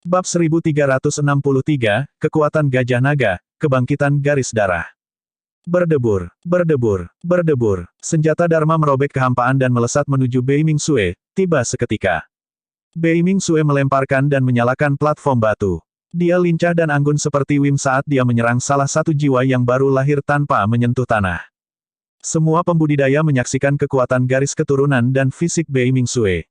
Bab 1363, Kekuatan Gajah Naga, Kebangkitan Garis Darah. Berdebur, berdebur, berdebur. Senjata Dharma merobek kehampaan dan melesat menuju Bei Ming-sue, tiba seketika. Bei Ming-sue melemparkan dan menyalakan platform batu. Dia lincah dan anggun seperti Wim saat dia menyerang salah satu jiwa yang baru lahir tanpa menyentuh tanah. Semua pembudidaya menyaksikan kekuatan garis keturunan dan fisik Bei Ming-sue.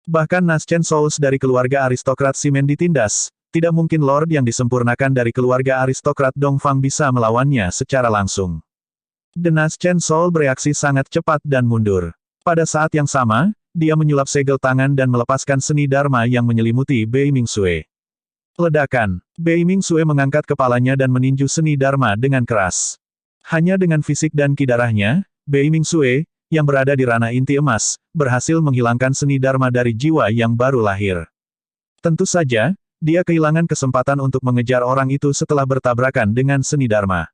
Bahkan Naschen Souls dari keluarga aristokrat Simen ditindas, tidak mungkin Lord yang disempurnakan dari keluarga aristokrat Dongfang bisa melawannya secara langsung. The Naschen Soul bereaksi sangat cepat dan mundur. Pada saat yang sama, dia menyulap segel tangan dan melepaskan seni Dharma yang menyelimuti Bei Ming-sue. Ledakan. Bei Ming-sue mengangkat kepalanya dan meninju seni Dharma dengan keras. Hanya dengan fisik dan ki darahnya, Bei Ming-sue, yang berada di ranah inti emas, berhasil menghilangkan seni Dharma dari jiwa yang baru lahir. Tentu saja, dia kehilangan kesempatan untuk mengejar orang itu setelah bertabrakan dengan seni Dharma.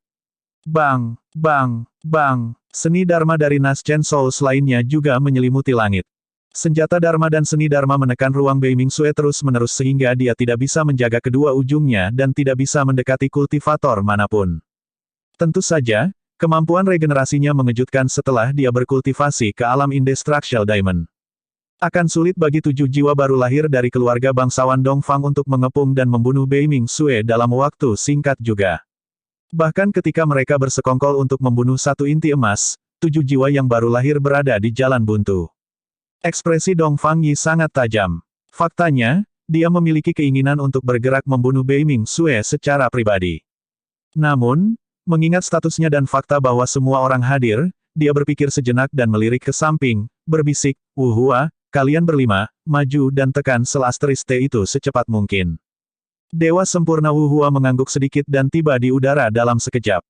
Bang, bang, bang, seni Dharma dari Naschen Souls lainnya juga menyelimuti langit. Senjata Dharma dan seni Dharma menekan ruang Bei Ming-sue terus-menerus sehingga dia tidak bisa menjaga kedua ujungnya dan tidak bisa mendekati kultivator manapun. Tentu saja, kemampuan regenerasinya mengejutkan setelah dia berkultivasi ke alam Indestructible Diamond. Akan sulit bagi 7 jiwa baru lahir dari keluarga bangsawan Dongfang untuk mengepung dan membunuh Bei Ming-sue dalam waktu singkat juga. Bahkan ketika mereka bersekongkol untuk membunuh satu inti emas, 7 jiwa yang baru lahir berada di jalan buntu. Ekspresi Dongfang Yi sangat tajam. Faktanya, dia memiliki keinginan untuk bergerak membunuh Bei Ming-sue secara pribadi. Namun, mengingat statusnya dan fakta bahwa semua orang hadir, dia berpikir sejenak dan melirik ke samping, berbisik, "Wuhua, kalian berlima, maju dan tekan sel asterisk T itu secepat mungkin." Dewa sempurna Wuhua mengangguk sedikit dan tiba di udara dalam sekejap.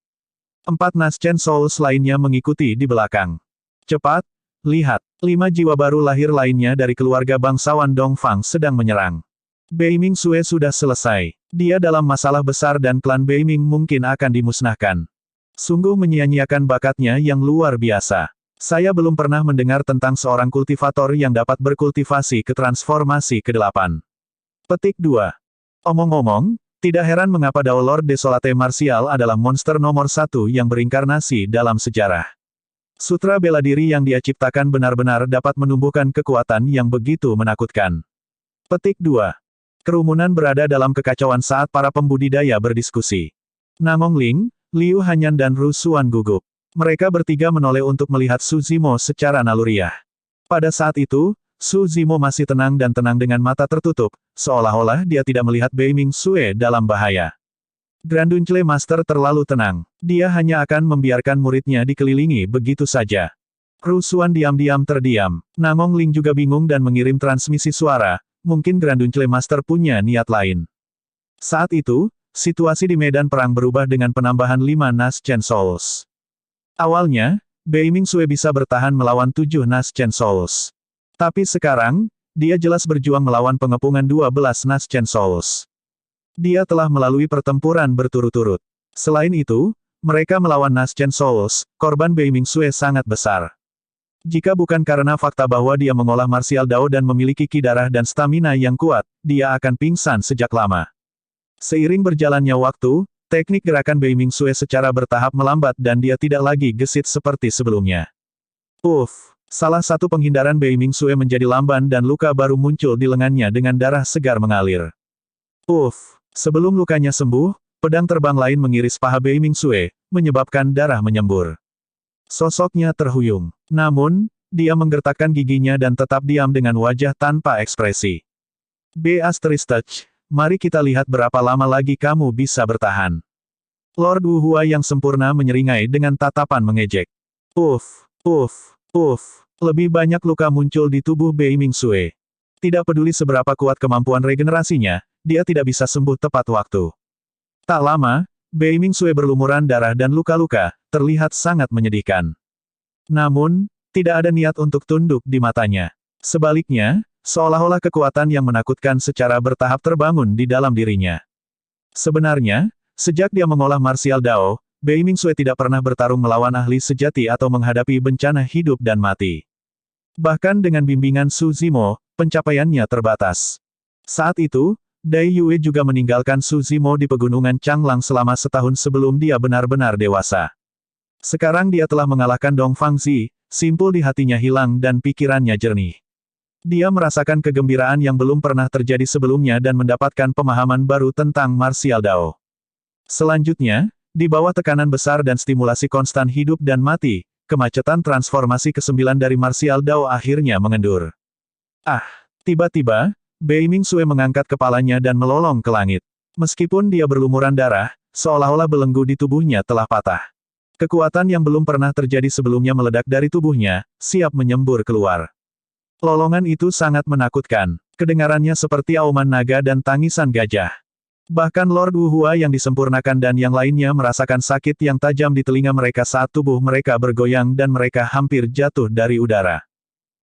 4 Naschen Souls lainnya mengikuti di belakang. Cepat, lihat, 5 jiwa baru lahir lainnya dari keluarga bangsawan Dongfang sedang menyerang. Bei Ming-sue sudah selesai. Dia dalam masalah besar dan klan Bei Ming mungkin akan dimusnahkan. Sungguh menyia-nyiakan bakatnya yang luar biasa. Saya belum pernah mendengar tentang seorang kultivator yang dapat berkultivasi ke transformasi ke-8. Petik 2. Omong-omong, tidak heran mengapa Dao Lord Desolate Martial adalah monster nomor 1 yang berinkarnasi dalam sejarah. Sutra bela diri yang dia ciptakan benar-benar dapat menumbuhkan kekuatan yang begitu menakutkan. Petik 2. Kerumunan berada dalam kekacauan saat para pembudidaya berdiskusi. Nangong Ling, Liu Hanyan dan Ru Xuan gugup. Mereka bertiga menoleh untuk melihat Su Zimo secara naluriah. Pada saat itu, Su Zimo masih tenang dan tenang dengan mata tertutup, seolah-olah dia tidak melihat Bei Ming-sue dalam bahaya. Granduncle Master terlalu tenang. Dia hanya akan membiarkan muridnya dikelilingi begitu saja. Ru Xuan diam-diam terdiam. Nangong Ling juga bingung dan mengirim transmisi suara. Mungkin Granduncle Master punya niat lain. Saat itu, situasi di medan perang berubah dengan penambahan 5 Naschen Souls. Awalnya, Bei Ming-sue bisa bertahan melawan 7 Naschen Souls. Tapi sekarang, dia jelas berjuang melawan pengepungan 12 Naschen Souls. Dia telah melalui pertempuran berturut-turut. Selain itu, mereka melawan Naschen Souls, korban Bei Ming-sue sangat besar. Jika bukan karena fakta bahwa dia mengolah martial Dao dan memiliki ki darah dan stamina yang kuat, dia akan pingsan sejak lama. Seiring berjalannya waktu, teknik gerakan Bei Ming-sue secara bertahap melambat dan dia tidak lagi gesit seperti sebelumnya. Salah satu penghindaran Bei Ming-sue menjadi lamban dan luka baru muncul di lengannya dengan darah segar mengalir. Sebelum lukanya sembuh, pedang terbang lain mengiris paha Bei Ming-sue, menyebabkan darah menyembur. Sosoknya terhuyung. Namun, dia menggertakkan giginya dan tetap diam dengan wajah tanpa ekspresi. B*Touch, mari kita lihat berapa lama lagi kamu bisa bertahan. Lord Wuhua yang sempurna menyeringai dengan tatapan mengejek. Lebih banyak luka muncul di tubuh Bei Ming-sue. Tidak peduli seberapa kuat kemampuan regenerasinya, dia tidak bisa sembuh tepat waktu. Tak lama, Bei Ming-sue berlumuran darah dan luka-luka, terlihat sangat menyedihkan. Namun, tidak ada niat untuk tunduk di matanya. Sebaliknya, seolah-olah kekuatan yang menakutkan secara bertahap terbangun di dalam dirinya. Sebenarnya, sejak dia mengolah martial Dao, Bei Ming-sue tidak pernah bertarung melawan ahli sejati atau menghadapi bencana hidup dan mati. Bahkan dengan bimbingan Su Zimo, pencapaiannya terbatas. Saat itu, Dai Yue juga meninggalkan Su Zimo di pegunungan Changlang selama setahun sebelum dia benar-benar dewasa. Sekarang dia telah mengalahkan Dong Fangzi, simpul di hatinya hilang dan pikirannya jernih. Dia merasakan kegembiraan yang belum pernah terjadi sebelumnya dan mendapatkan pemahaman baru tentang martial Dao. Selanjutnya, di bawah tekanan besar dan stimulasi konstan hidup dan mati, kemacetan transformasi ke-9 dari martial Dao akhirnya mengendur. Tiba-tiba, Bei Ming-sue mengangkat kepalanya dan melolong ke langit. Meskipun dia berlumuran darah, seolah-olah belenggu di tubuhnya telah patah. Kekuatan yang belum pernah terjadi sebelumnya meledak dari tubuhnya, siap menyembur keluar. Lolongan itu sangat menakutkan. Kedengarannya seperti auman naga dan tangisan gajah. Bahkan Lord Wuhua yang disempurnakan dan yang lainnya merasakan sakit yang tajam di telinga mereka saat tubuh mereka bergoyang dan mereka hampir jatuh dari udara.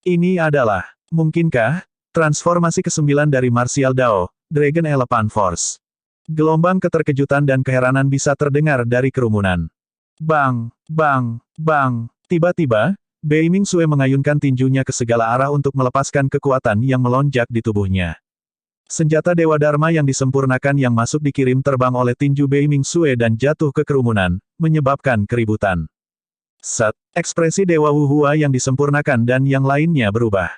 Ini adalah, mungkinkah, transformasi ke-9 dari martial Dao, Dragon Elephant Force. Gelombang keterkejutan dan keheranan bisa terdengar dari kerumunan. Bang, bang, bang. Tiba-tiba, Bei Ming-sue mengayunkan tinjunya ke segala arah untuk melepaskan kekuatan yang melonjak di tubuhnya. Senjata Dewa Dharma yang disempurnakan yang masuk dikirim terbang oleh tinju Bei Ming-sue dan jatuh ke kerumunan, menyebabkan keributan. Ekspresi Dewa Wuhua yang disempurnakan dan yang lainnya berubah.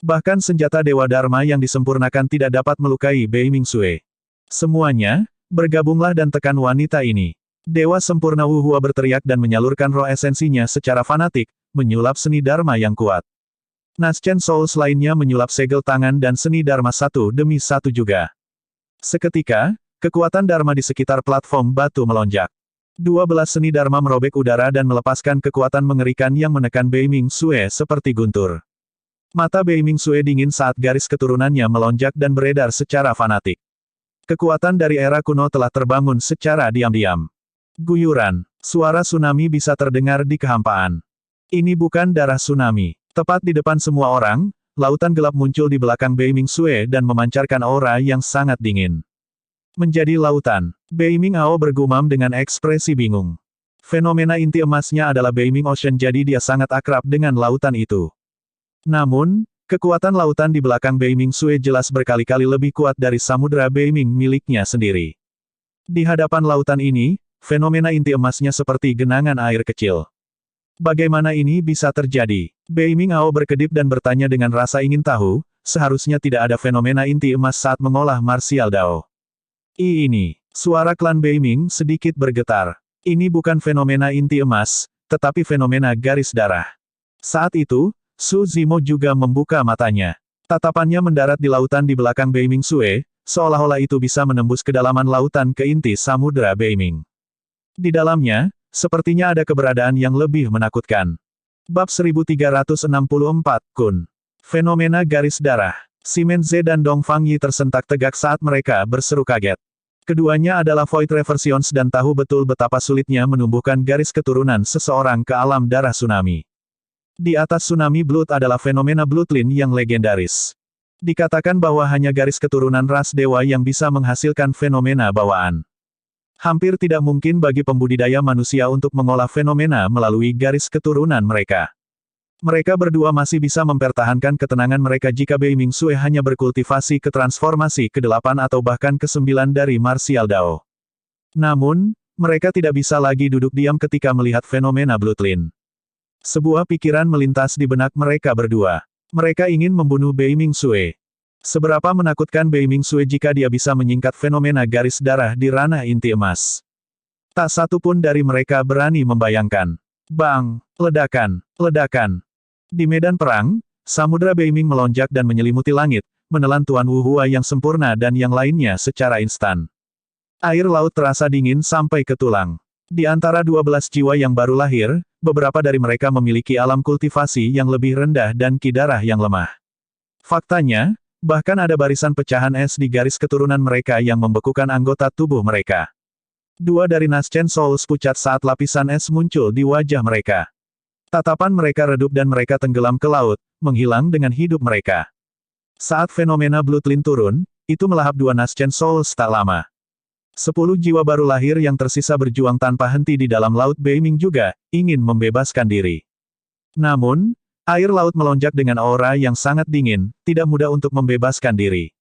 Bahkan senjata Dewa Dharma yang disempurnakan tidak dapat melukai Bei Ming-sue. Semuanya, bergabunglah dan tekan wanita ini. Dewa Sempurna Wuhua berteriak dan menyalurkan roh esensinya secara fanatik, menyulap seni Dharma yang kuat. Naschen Souls lainnya menyulap segel tangan dan seni Dharma satu demi satu juga. Seketika, kekuatan Dharma di sekitar platform batu melonjak. 12 seni Dharma merobek udara dan melepaskan kekuatan mengerikan yang menekan Bei Ming-sue seperti guntur. Mata Bei Ming-sue dingin saat garis keturunannya melonjak dan beredar secara fanatik. Kekuatan dari era kuno telah terbangun secara diam-diam. Guyuran, suara tsunami bisa terdengar di kehampaan. Ini bukan darah tsunami. Tepat di depan semua orang, lautan gelap muncul di belakang Bei Ming-sue dan memancarkan aura yang sangat dingin. Menjadi lautan, Bei Ming-ao bergumam dengan ekspresi bingung. Fenomena inti emasnya adalah Bei Ming Ocean jadi dia sangat akrab dengan lautan itu. Namun, kekuatan lautan di belakang Bei Ming-sue jelas berkali-kali lebih kuat dari samudera Bei Ming miliknya sendiri. Di hadapan lautan ini, fenomena inti emasnya seperti genangan air kecil. Bagaimana ini bisa terjadi? Bei Ming-ao berkedip dan bertanya dengan rasa ingin tahu, seharusnya tidak ada fenomena inti emas saat mengolah martial Dao. Ini, suara klan Bei Ming sedikit bergetar. Ini bukan fenomena inti emas, tetapi fenomena garis darah. Saat itu, Su Zimo juga membuka matanya. Tatapannya mendarat di lautan di belakang Bei Ming-sue, seolah-olah itu bisa menembus kedalaman lautan ke inti samudera Bei Ming. Di dalamnya, sepertinya ada keberadaan yang lebih menakutkan. Bab 1364, Kun. Fenomena garis darah. Simen Ze dan Dong Fangyi tersentak tegak saat mereka berseru kaget. Keduanya adalah Void Reversions dan tahu betul betapa sulitnya menumbuhkan garis keturunan seseorang ke alam darah tsunami. Di atas tsunami blood adalah fenomena bloodline yang legendaris. Dikatakan bahwa hanya garis keturunan ras dewa yang bisa menghasilkan fenomena bawaan. Hampir tidak mungkin bagi pembudidaya manusia untuk mengolah fenomena melalui garis keturunan mereka. Mereka berdua masih bisa mempertahankan ketenangan mereka jika Bei Ming-sue hanya berkultivasi ke transformasi ke-8 atau bahkan ke-9 dari martial Dao. Namun, mereka tidak bisa lagi duduk diam ketika melihat fenomena bloodline. Sebuah pikiran melintas di benak mereka berdua. Mereka ingin membunuh Bei Ming-sue. Seberapa menakutkan Bei Ming-sue jika dia bisa menyingkat fenomena garis darah di ranah inti emas. Tak satu pun dari mereka berani membayangkan. Bang! Ledakan! Ledakan! Di medan perang, samudera Bei Ming melonjak dan menyelimuti langit, menelan Tuan Wuhua yang sempurna dan yang lainnya secara instan. Air laut terasa dingin sampai ke tulang. Di antara 12 jiwa yang baru lahir, beberapa dari mereka memiliki alam kultivasi yang lebih rendah dan ki darah yang lemah. Faktanya, bahkan ada barisan pecahan es di garis keturunan mereka yang membekukan anggota tubuh mereka. 2 dari Naschen Souls pucat saat lapisan es muncul di wajah mereka. Tatapan mereka redup dan mereka tenggelam ke laut, menghilang dengan hidup mereka. Saat fenomena bloodline turun, itu melahap 2 Naschen Souls tak lama. 10 jiwa baru lahir yang tersisa berjuang tanpa henti di dalam laut Bei Ming juga, ingin membebaskan diri. Namun, air laut melonjak dengan aura yang sangat dingin, tidak mudah untuk membebaskan diri.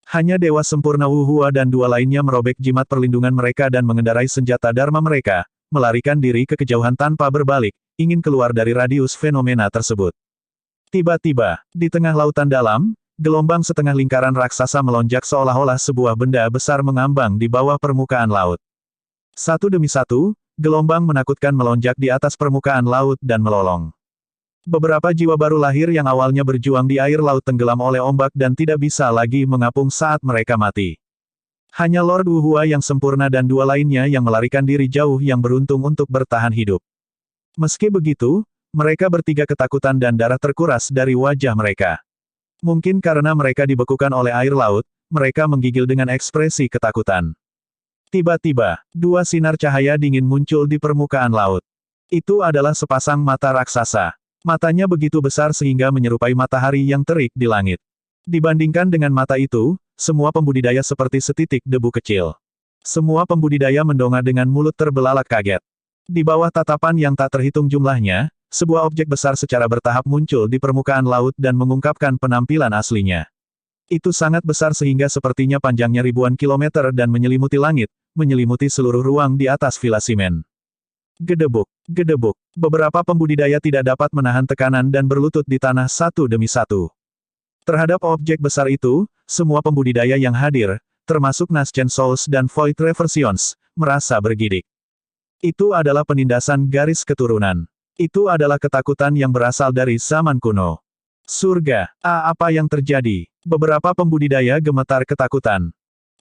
Hanya Dewa Sempurna Wuhua dan dua lainnya merobek jimat perlindungan mereka dan mengendarai senjata Dharma mereka, melarikan diri ke kejauhan tanpa berbalik, ingin keluar dari radius fenomena tersebut. Tiba-tiba, di tengah lautan dalam, gelombang setengah lingkaran raksasa melonjak seolah-olah sebuah benda besar mengambang di bawah permukaan laut. Satu demi satu, gelombang menakutkan melonjak di atas permukaan laut dan melolong. Beberapa jiwa baru lahir yang awalnya berjuang di air laut tenggelam oleh ombak dan tidak bisa lagi mengapung saat mereka mati. Hanya Lord Wuhua yang sempurna dan dua lainnya yang melarikan diri jauh yang beruntung untuk bertahan hidup. Meski begitu, mereka bertiga ketakutan dan darah terkuras dari wajah mereka. Mungkin karena mereka dibekukan oleh air laut, mereka menggigil dengan ekspresi ketakutan. Tiba-tiba, dua sinar cahaya dingin muncul di permukaan laut. Itu adalah sepasang mata raksasa. Matanya begitu besar sehingga menyerupai matahari yang terik di langit. Dibandingkan dengan mata itu, semua pembudidaya seperti setitik debu kecil. Semua pembudidaya mendongak dengan mulut terbelalak kaget. Di bawah tatapan yang tak terhitung jumlahnya, sebuah objek besar secara bertahap muncul di permukaan laut dan mengungkapkan penampilan aslinya. Itu sangat besar sehingga sepertinya panjangnya ribuan kilometer dan menyelimuti langit, menyelimuti seluruh ruang di atas Villa Simen. Gedebuk, gedebuk. Beberapa pembudidaya tidak dapat menahan tekanan dan berlutut di tanah satu demi satu. Terhadap objek besar itu, semua pembudidaya yang hadir, termasuk Naschen Souls dan Void Reversions, merasa bergidik. Itu adalah penindasan garis keturunan. Itu adalah ketakutan yang berasal dari zaman kuno. Surga, apa yang terjadi? Beberapa pembudidaya gemetar ketakutan.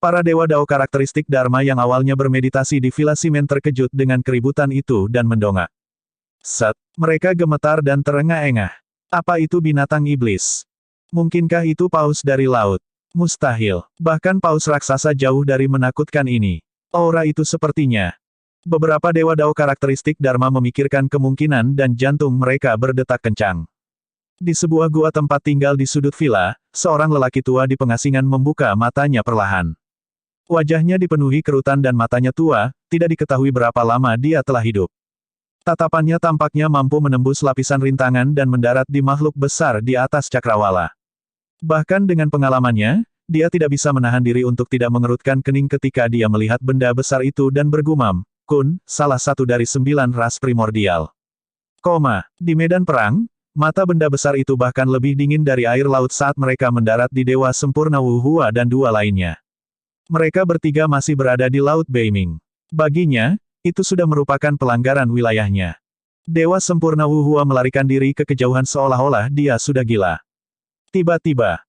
Para dewa Dao karakteristik Dharma yang awalnya bermeditasi di Villa Simen terkejut dengan keributan itu dan mendongak. Set, mereka gemetar dan terengah-engah. Apa itu binatang iblis? Mungkinkah itu paus dari laut? Mustahil. Bahkan paus raksasa jauh dari menakutkan ini. Aura itu sepertinya. Beberapa dewa Dao karakteristik Dharma memikirkan kemungkinan dan jantung mereka berdetak kencang. Di sebuah gua tempat tinggal di sudut villa, seorang lelaki tua di pengasingan membuka matanya perlahan. Wajahnya dipenuhi kerutan dan matanya tua, tidak diketahui berapa lama dia telah hidup. Tatapannya tampaknya mampu menembus lapisan rintangan dan mendarat di makhluk besar di atas cakrawala. Bahkan dengan pengalamannya, dia tidak bisa menahan diri untuk tidak mengerutkan kening ketika dia melihat benda besar itu dan bergumam, Kun, salah satu dari 9 ras primordial. Di medan perang, mata benda besar itu bahkan lebih dingin dari air laut saat mereka mendarat di Dewa Sempurna Wuhua dan dua lainnya. Mereka bertiga masih berada di Laut Beiming. Baginya, itu sudah merupakan pelanggaran wilayahnya. Dewa Sempurna Wuhua melarikan diri ke kejauhan seolah-olah dia sudah gila. Tiba-tiba,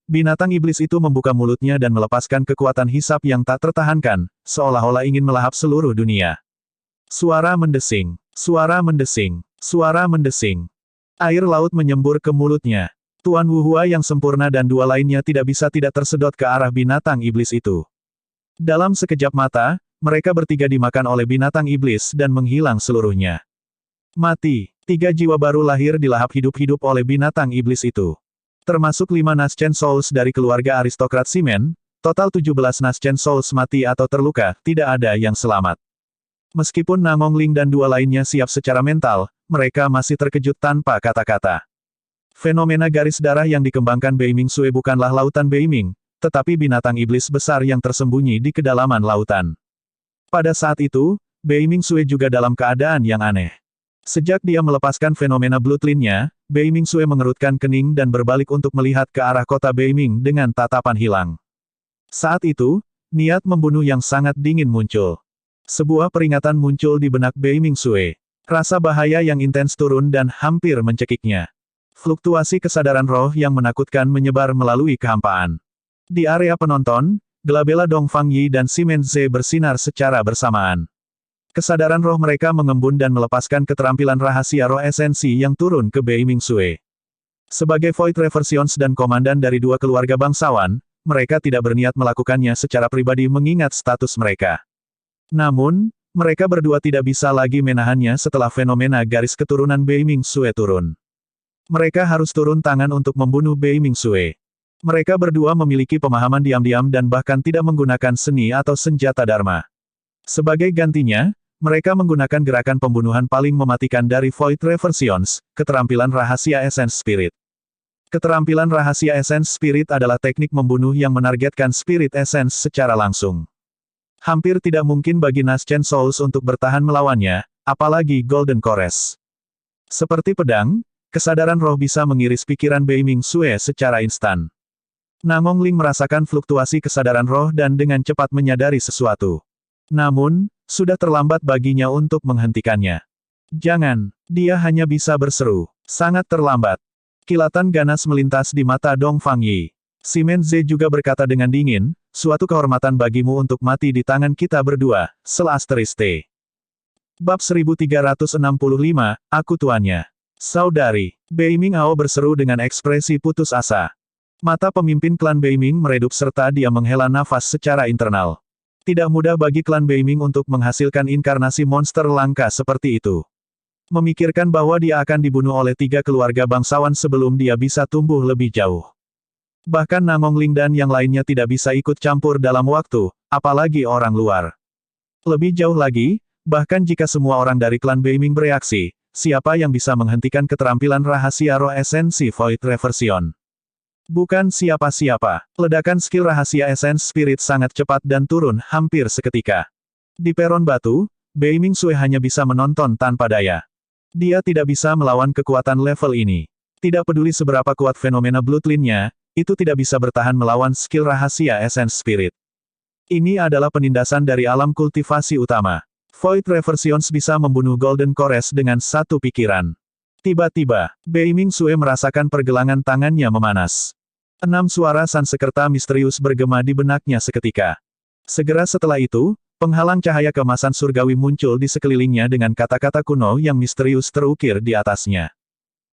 binatang iblis itu membuka mulutnya dan melepaskan kekuatan hisap yang tak tertahankan, seolah-olah ingin melahap seluruh dunia. Suara mendesing, suara mendesing, suara mendesing. Air laut menyembur ke mulutnya. Tuan Wuhua yang sempurna dan dua lainnya tidak bisa tidak tersedot ke arah binatang iblis itu. Dalam sekejap mata, mereka bertiga dimakan oleh binatang iblis dan menghilang seluruhnya. Mati, 3 jiwa baru lahir dilahap hidup-hidup oleh binatang iblis itu. Termasuk 5 Naschen Souls dari keluarga aristokrat Simen, total 17 Naschen Souls mati atau terluka, tidak ada yang selamat. Meskipun Nangong Ling dan dua lainnya siap secara mental, mereka masih terkejut tanpa kata-kata. Fenomena garis darah yang dikembangkan Beiming Sue bukanlah lautan Beiming, tetapi binatang iblis besar yang tersembunyi di kedalaman lautan. Pada saat itu, Beiming Sue juga dalam keadaan yang aneh. Sejak dia melepaskan fenomena Bloodline-nya, Beiming Sue mengerutkan kening dan berbalik untuk melihat ke arah kota Beiming dengan tatapan hilang. Saat itu, niat membunuh yang sangat dingin muncul. Sebuah peringatan muncul di benak Beiming Sue. Rasa bahaya yang intens turun dan hampir mencekiknya. Fluktuasi kesadaran roh yang menakutkan menyebar melalui kehampaan. Di area penonton, Glabella Dongfang Yi dan Simen Ze bersinar secara bersamaan. Kesadaran roh mereka mengembun dan melepaskan keterampilan rahasia roh esensi yang turun ke Beiming Sue. Sebagai Void Reversions dan komandan dari dua keluarga bangsawan, mereka tidak berniat melakukannya secara pribadi mengingat status mereka. Namun, mereka berdua tidak bisa lagi menahannya setelah fenomena garis keturunan Beiming Sue turun. Mereka harus turun tangan untuk membunuh Beiming Sue. Mereka berdua memiliki pemahaman diam-diam dan bahkan tidak menggunakan seni atau senjata Dharma. Sebagai gantinya, mereka menggunakan gerakan pembunuhan paling mematikan dari Void Reversions, keterampilan rahasia Essence Spirit. Keterampilan rahasia Essence Spirit adalah teknik membunuh yang menargetkan Spirit Essence secara langsung. Hampir tidak mungkin bagi Naschen Souls untuk bertahan melawannya, apalagi Golden Chorus. Seperti pedang, kesadaran roh bisa mengiris pikiran Bei Ming Sue secara instan. Nangong Ling merasakan fluktuasi kesadaran roh dan dengan cepat menyadari sesuatu. Namun, sudah terlambat baginya untuk menghentikannya. Jangan, dia hanya bisa berseru. Sangat terlambat. Kilatan ganas melintas di mata Dong Fangyi. Simen Ze juga berkata dengan dingin, suatu kehormatan bagimu untuk mati di tangan kita berdua, ***. Bab 1365, aku tuannya. Saudari, Bei Ming Ao berseru dengan ekspresi putus asa. Mata pemimpin klan Bei Ming meredup serta dia menghela nafas secara internal. Tidak mudah bagi klan Bei Ming untuk menghasilkan inkarnasi monster langka seperti itu. Memikirkan bahwa dia akan dibunuh oleh 3 keluarga bangsawan sebelum dia bisa tumbuh lebih jauh. Bahkan Nangong Ling dan yang lainnya tidak bisa ikut campur dalam waktu, apalagi orang luar. Lebih jauh lagi, bahkan jika semua orang dari klan Bei Ming bereaksi, siapa yang bisa menghentikan keterampilan rahasia roh esensi Void Reversion? Bukan siapa-siapa. Ledakan skill rahasia Essence Spirit sangat cepat dan turun hampir seketika. Di peron batu, Bei Ming Sue hanya bisa menonton tanpa daya. Dia tidak bisa melawan kekuatan level ini. Tidak peduli seberapa kuat fenomena Bloodline-nya, itu tidak bisa bertahan melawan skill rahasia Essence Spirit. Ini adalah penindasan dari alam kultivasi utama. Void Reversions bisa membunuh Golden Chorus dengan satu pikiran. Tiba-tiba, Bei Ming Sue merasakan pergelangan tangannya memanas. 6 suara Sansekerta misterius bergema di benaknya seketika. Segera setelah itu, penghalang cahaya keemasan surgawi muncul di sekelilingnya dengan kata-kata kuno yang misterius terukir di atasnya.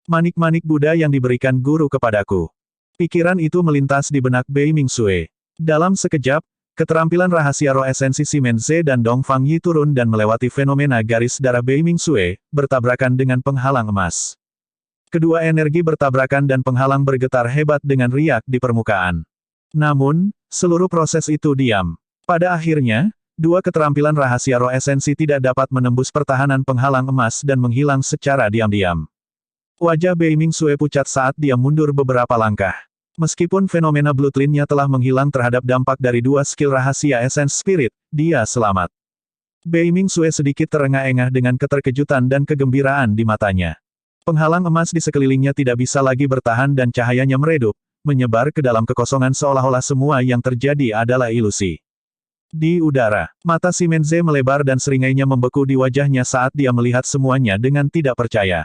Manik-manik Buddha yang diberikan guru kepadaku. Pikiran itu melintas di benak Bei Ming Sue. Dalam sekejap, keterampilan rahasia roh esensi Simen Ze dan Dong Fangyi turun dan melewati fenomena garis darah Bei Ming Sue, bertabrakan dengan penghalang emas. Kedua energi bertabrakan dan penghalang bergetar hebat dengan riak di permukaan. Namun, seluruh proses itu diam. Pada akhirnya, dua keterampilan rahasia roh esensi tidak dapat menembus pertahanan penghalang emas dan menghilang secara diam-diam. Wajah Bei Ming Sue pucat saat dia mundur beberapa langkah. Meskipun fenomena Bloodline-nya telah menghilang terhadap dampak dari dua skill rahasia Essence Spirit, dia selamat. Bei Ming Sue sedikit terengah-engah dengan keterkejutan dan kegembiraan di matanya. Penghalang emas di sekelilingnya tidak bisa lagi bertahan dan cahayanya meredup, menyebar ke dalam kekosongan seolah-olah semua yang terjadi adalah ilusi. Di udara, mata Simen Ze melebar dan seringainya membeku di wajahnya saat dia melihat semuanya dengan tidak percaya.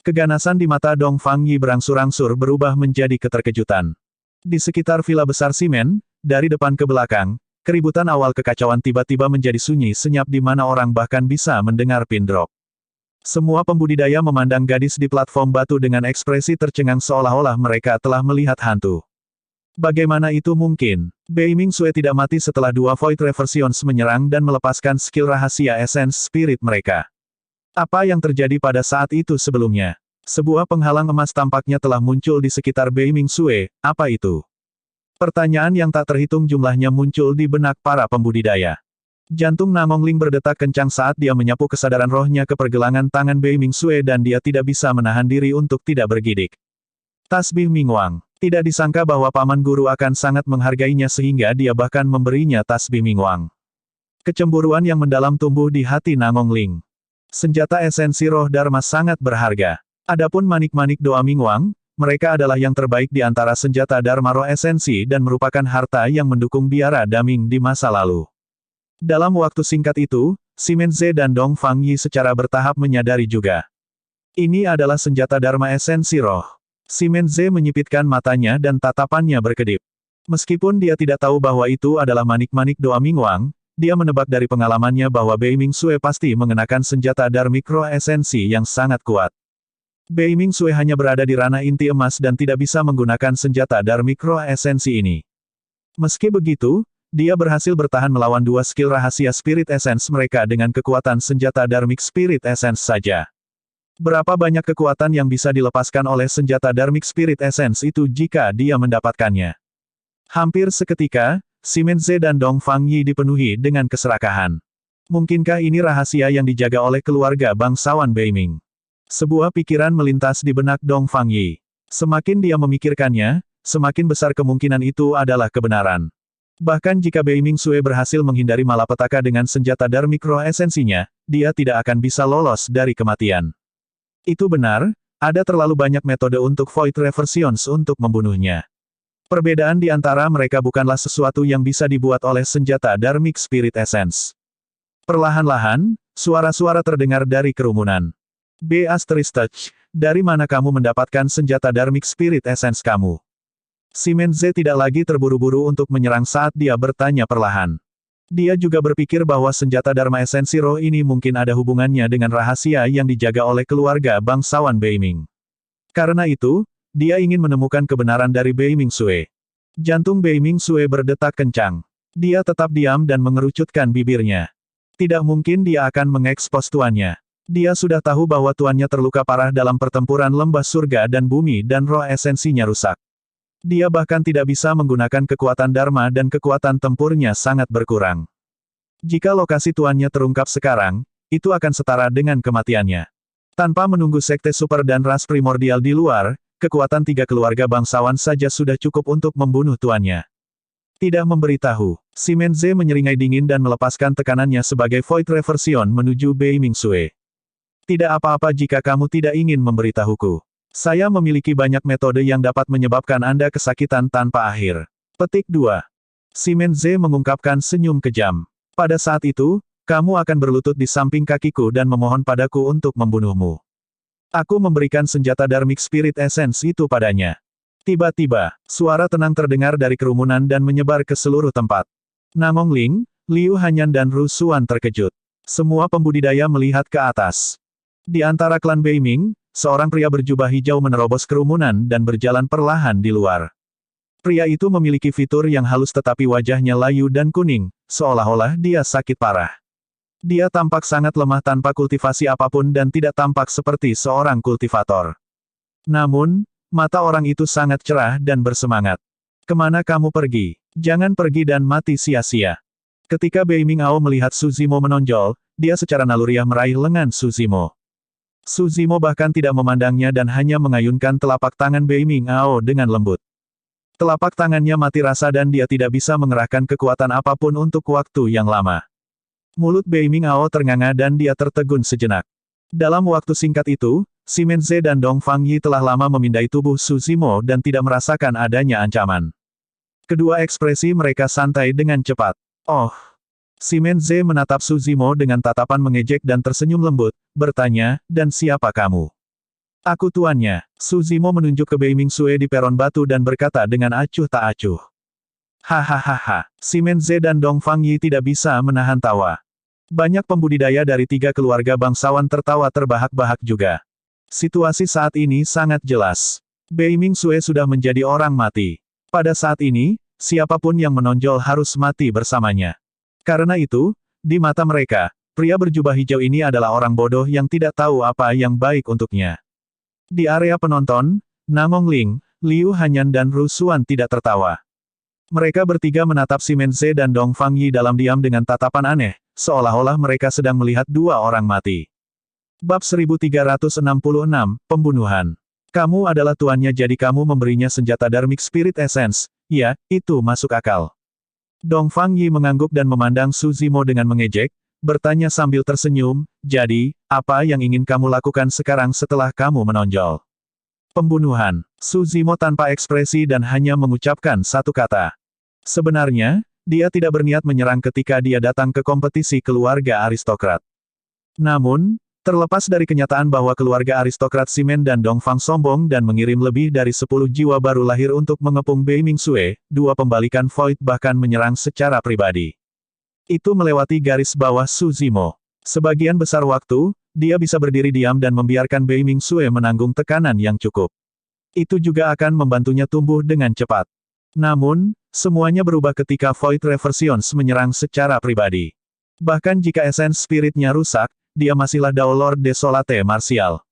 Keganasan di mata Dong Fangyi berangsur-angsur berubah menjadi keterkejutan. Di sekitar villa besar Simen, dari depan ke belakang, keributan awal kekacauan tiba-tiba menjadi sunyi senyap di mana orang bahkan bisa mendengar pin drop. Semua pembudidaya memandang gadis di platform batu dengan ekspresi tercengang seolah-olah mereka telah melihat hantu. Bagaimana itu mungkin? Bei Ming Sue tidak mati setelah dua Void Reversions menyerang dan melepaskan skill rahasia Essence Spirit mereka. Apa yang terjadi pada saat itu sebelumnya? Sebuah penghalang emas tampaknya telah muncul di sekitar Bei Ming Sue, apa itu? Pertanyaan yang tak terhitung jumlahnya muncul di benak para pembudidaya. Jantung Nangong Ling berdetak kencang saat dia menyapu kesadaran rohnya ke pergelangan tangan Bei Ming Sue dan dia tidak bisa menahan diri untuk tidak bergidik. Tasbih Mingwang. Tidak disangka bahwa paman guru akan sangat menghargainya sehingga dia bahkan memberinya tasbih Mingwang. Kecemburuan yang mendalam tumbuh di hati Nangong Ling. Senjata esensi roh Dharma sangat berharga. Adapun manik-manik doa Mingwang, mereka adalah yang terbaik di antara senjata Dharma roh esensi dan merupakan harta yang mendukung biara Daming di masa lalu. Dalam waktu singkat itu, Simen Ze dan Dong Fangyi secara bertahap menyadari juga. Ini adalah senjata Dharma esensi roh. Simen Ze menyipitkan matanya dan tatapannya berkedip. Meskipun dia tidak tahu bahwa itu adalah manik-manik doa Mingwang, dia menebak dari pengalamannya bahwa Bei Ming Sue pasti mengenakan senjata Dharmic roh esensi yang sangat kuat. Bei Ming Sue hanya berada di ranah inti emas dan tidak bisa menggunakan senjata Dharmic roh esensi ini. Meski begitu, dia berhasil bertahan melawan dua skill rahasia Spirit Essence mereka dengan kekuatan senjata Dharmic Spirit Essence saja. Berapa banyak kekuatan yang bisa dilepaskan oleh senjata Dharmic Spirit Essence itu jika dia mendapatkannya? Hampir seketika, Simen Ze dan Dong Fangyi dipenuhi dengan keserakahan. Mungkinkah ini rahasia yang dijaga oleh keluarga bangsawan Bei Ming? Sebuah pikiran melintas di benak Dong Fangyi. Semakin dia memikirkannya, semakin besar kemungkinan itu adalah kebenaran. Bahkan jika Beiming Sue berhasil menghindari malapetaka dengan senjata Dharmic Roh esensinya, dia tidak akan bisa lolos dari kematian. Itu benar, ada terlalu banyak metode untuk Void Reversions untuk membunuhnya. Perbedaan di antara mereka bukanlah sesuatu yang bisa dibuat oleh senjata Dharmic Spirit Essence. Perlahan-lahan, suara-suara terdengar dari kerumunan. B. Touch, dari mana kamu mendapatkan senjata Dharmic Spirit Essence kamu? Simenze tidak lagi terburu-buru untuk menyerang saat dia bertanya perlahan. Dia juga berpikir bahwa senjata Dharma Esensi Roh ini mungkin ada hubungannya dengan rahasia yang dijaga oleh keluarga bangsawan Beiming. Karena itu, dia ingin menemukan kebenaran dari Beiming Sue. Jantung Beiming Sue berdetak kencang. Dia tetap diam dan mengerucutkan bibirnya. Tidak mungkin dia akan mengekspos tuannya. Dia sudah tahu bahwa tuannya terluka parah dalam pertempuran lembah surga dan bumi dan roh esensinya rusak. Dia bahkan tidak bisa menggunakan kekuatan Dharma dan kekuatan tempurnya sangat berkurang. Jika lokasi tuannya terungkap sekarang, itu akan setara dengan kematiannya. Tanpa menunggu sekte super dan ras primordial di luar, kekuatan 3 keluarga bangsawan saja sudah cukup untuk membunuh tuannya. Tidak memberitahu, Simenze menyeringai dingin dan melepaskan tekanannya sebagai Void Reversion menuju Beiming Sue. Tidak apa-apa jika kamu tidak ingin memberitahuku. Saya memiliki banyak metode yang dapat menyebabkan Anda kesakitan tanpa akhir. Petik 2. Simenze mengungkapkan senyum kejam. Pada saat itu, kamu akan berlutut di samping kakiku dan memohon padaku untuk membunuhmu. Aku memberikan senjata Dharmic Spirit Essence itu padanya. Tiba-tiba, suara tenang terdengar dari kerumunan dan menyebar ke seluruh tempat. Namong Ling, Liu Hanyan dan Ru Xuan terkejut. Semua pembudidaya melihat ke atas. Di antara klan Beiming, seorang pria berjubah hijau menerobos kerumunan dan berjalan perlahan di luar. Pria itu memiliki fitur yang halus tetapi wajahnya layu dan kuning, seolah-olah dia sakit parah. Dia tampak sangat lemah tanpa kultivasi apapun dan tidak tampak seperti seorang kultivator. Namun, mata orang itu sangat cerah dan bersemangat. Kemana kamu pergi? Jangan pergi dan mati sia-sia. Ketika Beiming Ao melihat Suzimo menonjol, dia secara naluriah meraih lengan Suzimo. Suzimo bahkan tidak memandangnya dan hanya mengayunkan telapak tangan Beiming Ao dengan lembut. Telapak tangannya mati rasa dan dia tidak bisa mengerahkan kekuatan apapun untuk waktu yang lama. Mulut Beiming Ao ternganga dan dia tertegun sejenak. Dalam waktu singkat itu, Simenze dan Dong Fangyi telah lama memindai tubuh Suzimo dan tidak merasakan adanya ancaman. Kedua ekspresi mereka santai dengan cepat. Oh! Simenze menatap Suzimo dengan tatapan mengejek dan tersenyum lembut, bertanya, dan siapa kamu? Aku tuannya. Suzimo menunjuk ke Beiming Sue di peron batu dan berkata dengan acuh tak acuh. Hahaha. Simenze dan Dong Fangyi tidak bisa menahan tawa. Banyak pembudidaya dari 3 keluarga bangsawan tertawa terbahak-bahak juga. Situasi saat ini sangat jelas. Beiming Sue sudah menjadi orang mati. Pada saat ini, siapapun yang menonjol harus mati bersamanya. Karena itu, di mata mereka, pria berjubah hijau ini adalah orang bodoh yang tidak tahu apa yang baik untuknya. Di area penonton, Namong Ling, Liu Hanyan dan Ru Xuan tidak tertawa. Mereka bertiga menatap Simenze dan Dong Fangyi dalam diam dengan tatapan aneh, seolah-olah mereka sedang melihat 2 orang mati. Bab 1366, Pembunuhan. Kamu adalah tuannya jadi kamu memberinya senjata Dharmic Spirit Essence, ya, itu masuk akal. Dong Fangyi mengangguk dan memandang Suzimo dengan mengejek, bertanya sambil tersenyum, jadi, apa yang ingin kamu lakukan sekarang setelah kamu menonjol? Pembunuhan. Suzimo tanpa ekspresi dan hanya mengucapkan satu kata. Sebenarnya, dia tidak berniat menyerang ketika dia datang ke kompetisi keluarga aristokrat. Namun, terlepas dari kenyataan bahwa keluarga aristokrat Simen dan Dongfang sombong dan mengirim lebih dari 10 jiwa baru lahir untuk mengepung Beiming Sue, 2 pembalikan Void bahkan menyerang secara pribadi. Itu melewati garis bawah Suzimo. Sebagian besar waktu, dia bisa berdiri diam dan membiarkan Beiming Sue menanggung tekanan yang cukup. Itu juga akan membantunya tumbuh dengan cepat. Namun, semuanya berubah ketika Void Reversions menyerang secara pribadi. Bahkan jika essence spiritnya rusak, dia masihlah Dao Lord Desolate Martial.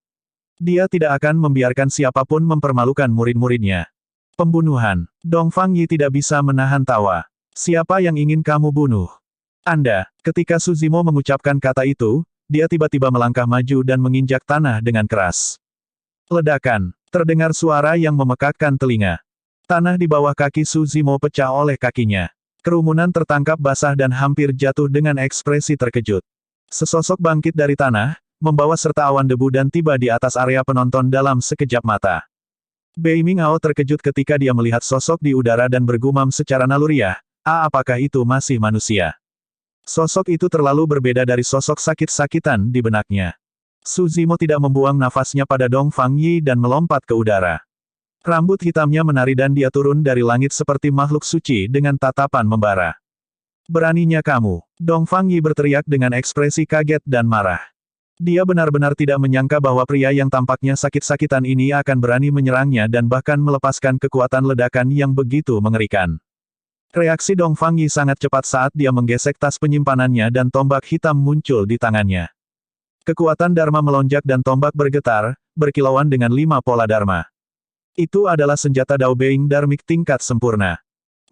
Dia tidak akan membiarkan siapapun mempermalukan murid-muridnya. Pembunuhan. Dong Fangyi tidak bisa menahan tawa. Siapa yang ingin kamu bunuh? Anda. Ketika Suzimo mengucapkan kata itu, dia tiba-tiba melangkah maju dan menginjak tanah dengan keras. Ledakan. Terdengar suara yang memekakkan telinga. Tanah di bawah kaki Su Zimo pecah oleh kakinya. Kerumunan tertangkap basah dan hampir jatuh dengan ekspresi terkejut. Sesosok bangkit dari tanah, membawa serta awan debu dan tiba di atas area penonton dalam sekejap mata. Bei Mingao terkejut ketika dia melihat sosok di udara dan bergumam secara naluriah, apakah itu masih manusia? Sosok itu terlalu berbeda dari sosok sakit-sakitan di benaknya. Su Zimo tidak membuang nafasnya pada Dong Fang Yi dan melompat ke udara. Rambut hitamnya menari dan dia turun dari langit seperti makhluk suci dengan tatapan membara. Beraninya kamu, Dong Fang Yi berteriak dengan ekspresi kaget dan marah. Dia benar-benar tidak menyangka bahwa pria yang tampaknya sakit-sakitan ini akan berani menyerangnya dan bahkan melepaskan kekuatan ledakan yang begitu mengerikan. Reaksi Dong Fang Yi sangat cepat saat dia menggesek tas penyimpanannya dan tombak hitam muncul di tangannya. Kekuatan Dharma melonjak dan tombak bergetar, berkilauan dengan 5 pola Dharma. Itu adalah senjata Dao Being Dharmic tingkat sempurna.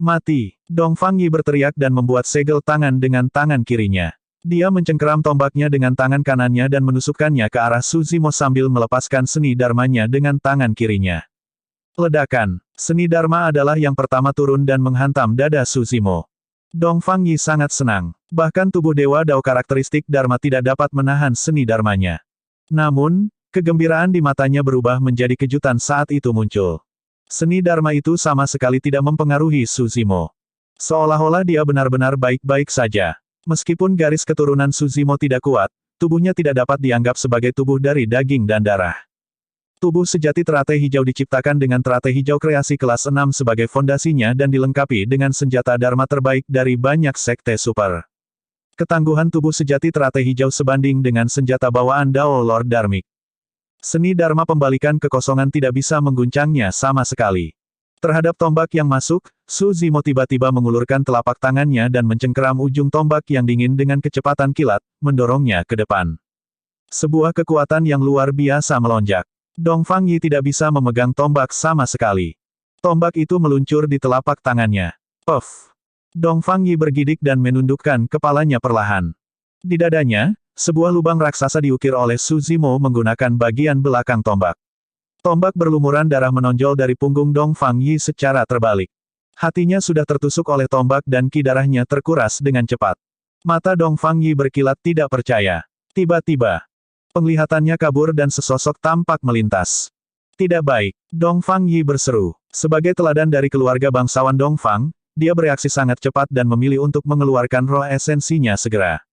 Mati! Dong Fang Yi berteriak dan membuat segel tangan dengan tangan kirinya. Dia mencengkeram tombaknya dengan tangan kanannya dan menusukkannya ke arah Su Zimo sambil melepaskan seni Dharmanya dengan tangan kirinya. Ledakan. Seni Dharma adalah yang pertama turun dan menghantam dada Su Zimo. Dong Fang Yi sangat senang. Bahkan tubuh Dewa Dao karakteristik Dharma tidak dapat menahan seni Dharmanya. Namun, kegembiraan di matanya berubah menjadi kejutan saat itu muncul. Seni Dharma itu sama sekali tidak mempengaruhi Su Zimo. Seolah-olah dia benar-benar baik-baik saja. Meskipun garis keturunan Su Zimo tidak kuat, tubuhnya tidak dapat dianggap sebagai tubuh dari daging dan darah. Tubuh sejati teratai hijau diciptakan dengan teratai hijau kreasi kelas 6 sebagai fondasinya dan dilengkapi dengan senjata Dharma terbaik dari banyak sekte super. Ketangguhan tubuh sejati teratai hijau sebanding dengan senjata bawaan Dao Lord Dharmic. Seni Dharma pembalikan kekosongan tidak bisa mengguncangnya sama sekali. Terhadap tombak yang masuk, Su Zimo tiba-tiba mengulurkan telapak tangannya dan mencengkeram ujung tombak yang dingin dengan kecepatan kilat, mendorongnya ke depan. Sebuah kekuatan yang luar biasa melonjak. Dong Fang Yi tidak bisa memegang tombak sama sekali. Tombak itu meluncur di telapak tangannya. Puff! Dong Fang Yi bergidik dan menundukkan kepalanya perlahan. Di dadanya, sebuah lubang raksasa diukir oleh Su Zimo menggunakan bagian belakang tombak. Tombak berlumuran darah menonjol dari punggung Dong Fang Yi secara terbalik. Hatinya sudah tertusuk oleh tombak dan ki darahnya terkuras dengan cepat. Mata Dong Fang Yi berkilat tidak percaya. Tiba-tiba, penglihatannya kabur dan sesosok tampak melintas. Tidak baik, Dong Fang Yi berseru. Sebagai teladan dari keluarga bangsawan Dong Fang, dia bereaksi sangat cepat dan memilih untuk mengeluarkan roh esensinya segera.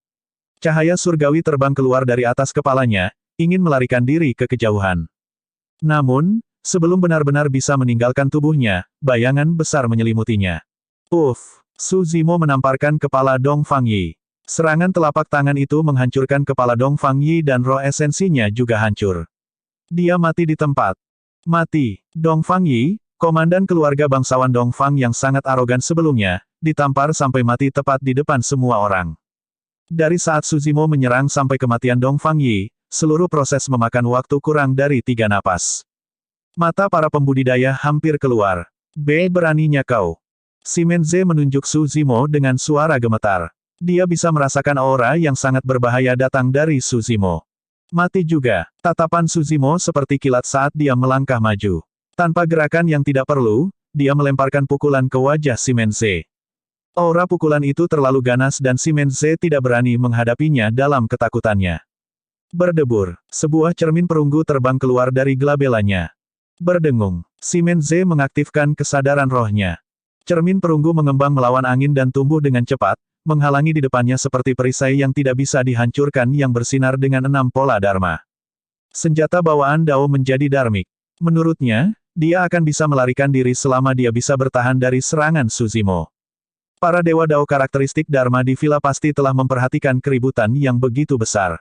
Cahaya surgawi terbang keluar dari atas kepalanya, ingin melarikan diri ke kejauhan. Namun, sebelum benar-benar bisa meninggalkan tubuhnya, bayangan besar menyelimutinya. Su Zimo menamparkan kepala Dong Fang Yi. Serangan telapak tangan itu menghancurkan kepala Dong Fang Yi dan roh esensinya juga hancur. Dia mati di tempat. Mati. Dong Fang Yi, komandan keluarga bangsawan Dong Fang yang sangat arogan sebelumnya, ditampar sampai mati tepat di depan semua orang. Dari saat Su Zimo menyerang sampai kematian Dong Fang Yi, seluruh proses memakan waktu kurang dari 3 napas. Mata para pembudidaya hampir keluar. Beraninya kau. Simenze menunjuk Su Zimo dengan suara gemetar. Dia bisa merasakan aura yang sangat berbahaya datang dari Su Zimo. Mati juga. Tatapan Su Zimo seperti kilat saat dia melangkah maju. Tanpa gerakan yang tidak perlu, dia melemparkan pukulan ke wajah Simenze. Aura pukulan itu terlalu ganas dan Simenze tidak berani menghadapinya dalam ketakutannya. Berdebur. Sebuah cermin perunggu terbang keluar dari gelabelanya. Berdengung. Simenze mengaktifkan kesadaran rohnya. Cermin perunggu mengembang melawan angin dan tumbuh dengan cepat, menghalangi di depannya seperti perisai yang tidak bisa dihancurkan yang bersinar dengan 6 pola Dharma. Senjata bawaan Dao menjadi Dharmic. Menurutnya, dia akan bisa melarikan diri selama dia bisa bertahan dari serangan Su Zimo. Para Dewa Dao karakteristik Dharma di villa pasti telah memperhatikan keributan yang begitu besar.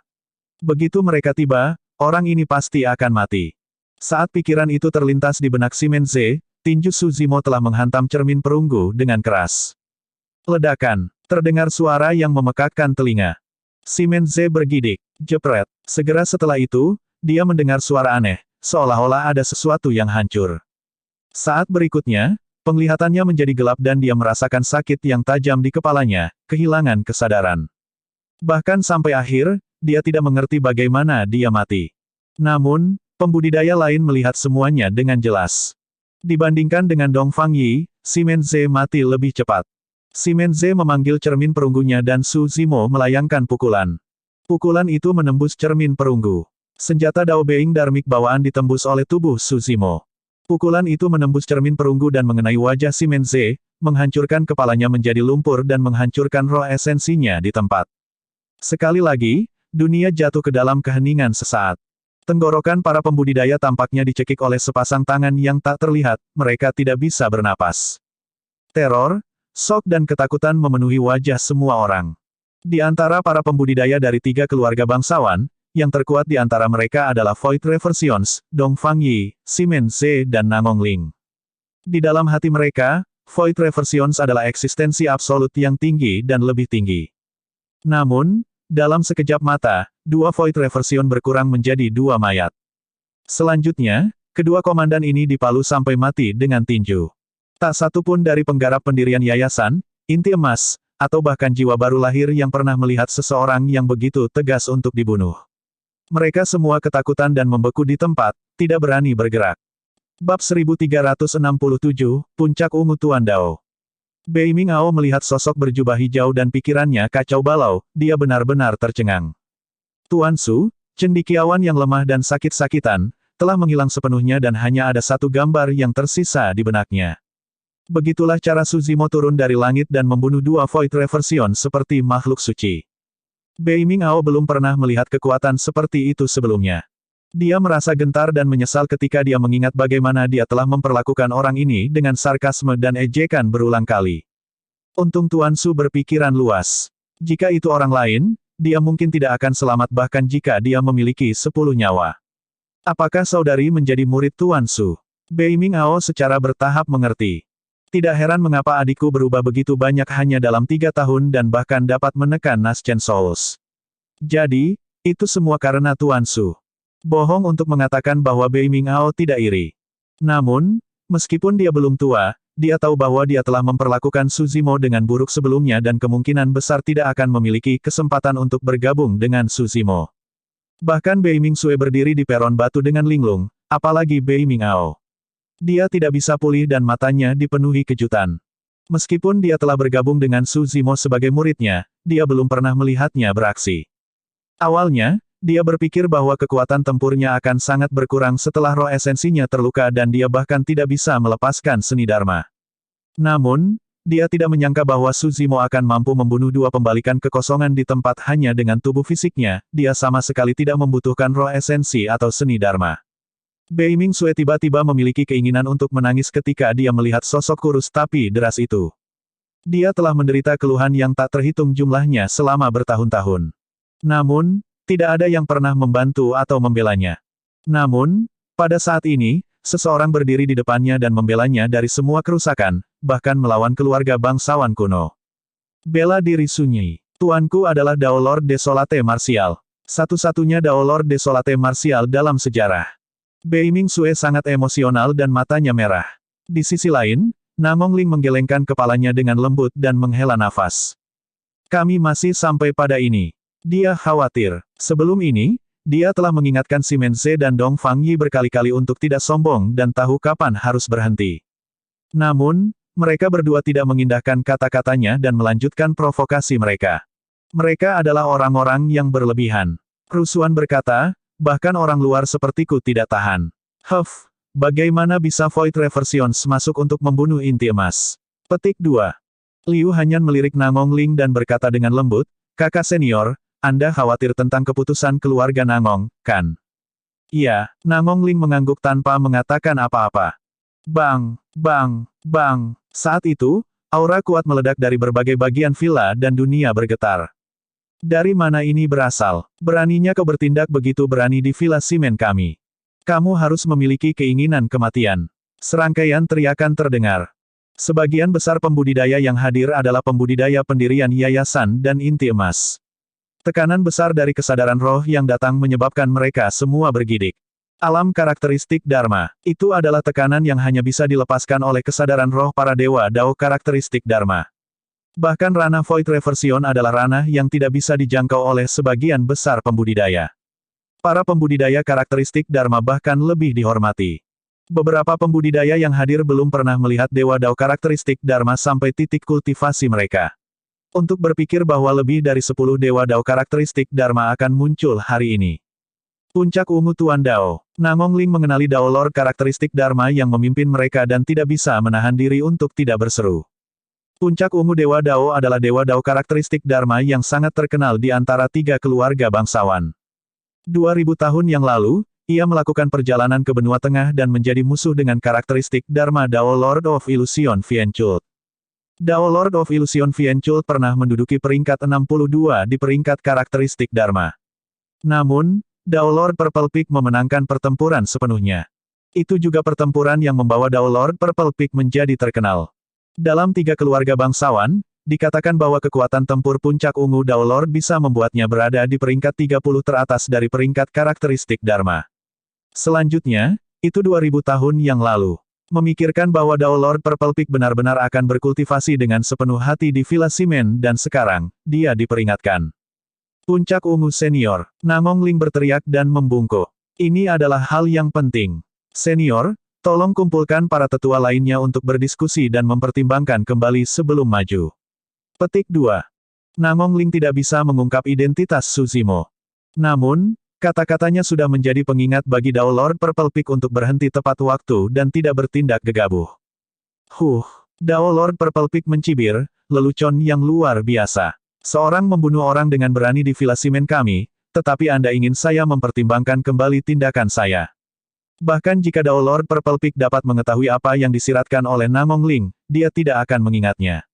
Begitu mereka tiba, orang ini pasti akan mati. Saat pikiran itu terlintas di benak Simenze, tinju Su Zimo telah menghantam cermin perunggu dengan keras. Ledakan. Terdengar suara yang memekakkan telinga. Simenze bergidik. Jepret. Segera setelah itu, dia mendengar suara aneh, seolah-olah ada sesuatu yang hancur. Saat berikutnya, penglihatannya menjadi gelap dan dia merasakan sakit yang tajam di kepalanya, kehilangan kesadaran. Bahkan sampai akhir, dia tidak mengerti bagaimana dia mati. Namun, Pembudidaya lain melihat semuanya dengan jelas. Dibandingkan dengan Dongfang Yi, Simen Ze mati lebih cepat. Simen Ze memanggil cermin perunggunya dan Su Zimo melayangkan pukulan. Pukulan itu menembus cermin perunggu. Senjata Dao Being Dharmic bawaan ditembus oleh tubuh Su Zimo. Pukulan itu menembus cermin perunggu dan mengenai wajah Simen Ze, menghancurkan kepalanya menjadi lumpur dan menghancurkan roh esensinya di tempat. Sekali lagi, dunia jatuh ke dalam keheningan sesaat. Tenggorokan para pembudidaya tampaknya dicekik oleh sepasang tangan yang tak terlihat, mereka tidak bisa bernapas. Teror, shock dan ketakutan memenuhi wajah semua orang. Di antara para pembudidaya dari 3 keluarga bangsawan, yang terkuat di antara mereka adalah Void Reversions, Dongfang Yi, Simen Ze dan Nangong Ling. Di dalam hati mereka, Void Reversions adalah eksistensi absolut yang tinggi dan lebih tinggi. Namun, dalam sekejap mata, 2 Void Reversion berkurang menjadi 2 mayat. Selanjutnya, kedua komandan ini dipalu sampai mati dengan tinju. Tak satu pun dari penggarap pendirian yayasan, inti emas, atau bahkan jiwa baru lahir yang pernah melihat seseorang yang begitu tegas untuk dibunuh. Mereka semua ketakutan dan membeku di tempat, tidak berani bergerak. Bab 1367, Puncak Ungu Tuan Dao. Bei Mingao melihat sosok berjubah hijau dan pikirannya kacau balau, dia benar-benar tercengang. Tuan Su, cendekiawan yang lemah dan sakit-sakitan, telah menghilang sepenuhnya dan hanya ada satu gambar yang tersisa di benaknya. Begitulah cara Su Zimo turun dari langit dan membunuh 2 Void Reversion seperti makhluk suci. Bei Mingao belum pernah melihat kekuatan seperti itu sebelumnya. Dia merasa gentar dan menyesal ketika dia mengingat bagaimana dia telah memperlakukan orang ini dengan sarkasme dan ejekan berulang kali. Untung Tuan Su berpikiran luas. Jika itu orang lain, dia mungkin tidak akan selamat bahkan jika dia memiliki 10 nyawa. Apakah saudari menjadi murid Tuan Su? Bei Mingao secara bertahap mengerti. Tidak heran mengapa adikku berubah begitu banyak hanya dalam 3 tahun dan bahkan dapat menekan Naschen Souls. Jadi, itu semua karena Tuan Su. Bohong untuk mengatakan bahwa Bei Mingao tidak iri. Namun, meskipun dia belum tua, dia tahu bahwa dia telah memperlakukan Su Zimo dengan buruk sebelumnya dan kemungkinan besar tidak akan memiliki kesempatan untuk bergabung dengan Su Zimo. Bahkan Bei Mingsue berdiri di peron batu dengan linglung, apalagi Bei Mingao. Dia tidak bisa pulih dan matanya dipenuhi kejutan. Meskipun dia telah bergabung dengan Su Zimo sebagai muridnya, dia belum pernah melihatnya beraksi. Awalnya, dia berpikir bahwa kekuatan tempurnya akan sangat berkurang setelah roh esensinya terluka dan dia bahkan tidak bisa melepaskan seni Dharma. Namun, dia tidak menyangka bahwa Su Zimo akan mampu membunuh 2 pembalikan kekosongan di tempat hanya dengan tubuh fisiknya, dia sama sekali tidak membutuhkan roh esensi atau seni Dharma. Bei Mingsue tiba-tiba memiliki keinginan untuk menangis ketika dia melihat sosok kurus tapi deras itu. Dia telah menderita keluhan yang tak terhitung jumlahnya selama bertahun-tahun. Namun, tidak ada yang pernah membantu atau membelanya. Namun, pada saat ini, seseorang berdiri di depannya dan membelanya dari semua kerusakan, bahkan melawan keluarga bangsawan kuno. Bela diri sunyi. Tuanku adalah Dao Lord Desolate Martial. Satu-satunya Dao Lord Desolate Martial dalam sejarah. Bei Mingsue sangat emosional dan matanya merah. Di sisi lain, Nangong Ling menggelengkan kepalanya dengan lembut dan menghela nafas. Kami masih sampai pada ini. Dia khawatir. Sebelum ini, dia telah mengingatkan Simen Ze dan Dongfang Yi berkali-kali untuk tidak sombong dan tahu kapan harus berhenti. Namun, mereka berdua tidak mengindahkan kata-katanya dan melanjutkan provokasi mereka. Mereka adalah orang-orang yang berlebihan. Rusuhan berkata, bahkan orang luar sepertiku tidak tahan. Huff, bagaimana bisa Void Reversions masuk untuk membunuh inti emas? Petik 2. Liu Hanyan melirik Nangong Ling dan berkata dengan lembut, Kakak senior, Anda khawatir tentang keputusan keluarga Nangong, kan? Iya, Nangong Ling mengangguk tanpa mengatakan apa-apa. Bang, bang, bang. Saat itu, aura kuat meledak dari berbagai bagian villa dan dunia bergetar. Dari mana ini berasal? Beraninya kau bertindak begitu berani di villa simen kami. Kamu harus memiliki keinginan kematian. Serangkaian teriakan terdengar. Sebagian besar pembudidaya yang hadir adalah pembudidaya pendirian yayasan dan inti emas. Tekanan besar dari kesadaran roh yang datang menyebabkan mereka semua bergidik. Alam karakteristik Dharma. Itu adalah tekanan yang hanya bisa dilepaskan oleh kesadaran roh para dewa Dao karakteristik Dharma. Bahkan ranah Void Reversion adalah ranah yang tidak bisa dijangkau oleh sebagian besar pembudidaya. Para pembudidaya karakteristik Dharma bahkan lebih dihormati. Beberapa pembudidaya yang hadir belum pernah melihat Dewa Dao karakteristik Dharma sampai titik kultivasi mereka. Untuk berpikir bahwa lebih dari 10 Dewa Dao karakteristik Dharma akan muncul hari ini. Puncak ungu Tuan Dao. Nangong Ling mengenali Dao Lord karakteristik Dharma yang memimpin mereka dan tidak bisa menahan diri untuk tidak berseru. Puncak ungu Dewa Dao adalah Dewa Dao karakteristik Dharma yang sangat terkenal di antara 3 keluarga bangsawan. 2000 tahun yang lalu, ia melakukan perjalanan ke benua tengah dan menjadi musuh dengan karakteristik Dharma Dao Lord of Illusion Fienchult. Dao Lord of Illusion Fienchult pernah menduduki peringkat 62 di peringkat karakteristik Dharma. Namun, Dao Lord Purple Peak memenangkan pertempuran sepenuhnya. Itu juga pertempuran yang membawa Dao Lord Purple Peak menjadi terkenal. Dalam 3 keluarga bangsawan, dikatakan bahwa kekuatan tempur puncak ungu Dao Lord bisa membuatnya berada di peringkat 30 teratas dari peringkat karakteristik Dharma. Selanjutnya, itu 2000 tahun yang lalu. Memikirkan bahwa Dao Lord Purple Peak benar-benar akan berkultivasi dengan sepenuh hati di Villa Simen dan sekarang, dia diperingatkan. Puncak ungu senior, Nangong Ling berteriak dan membungkuk. Ini adalah hal yang penting. Senior, tolong kumpulkan para tetua lainnya untuk berdiskusi dan mempertimbangkan kembali sebelum maju. Petik 2. Nangong Ling tidak bisa mengungkap identitas Suzimo. Namun, kata-katanya sudah menjadi pengingat bagi Dao Lord Purple Peak untuk berhenti tepat waktu dan tidak bertindak gegabah. Dao Lord Purple Peak mencibir, lelucon yang luar biasa. Seorang membunuh orang dengan berani di Villa Simen kami, tetapi Anda ingin saya mempertimbangkan kembali tindakan saya. Bahkan jika Dao Lord Purple Peak dapat mengetahui apa yang disiratkan oleh Nangong Ling, dia tidak akan mengingatnya.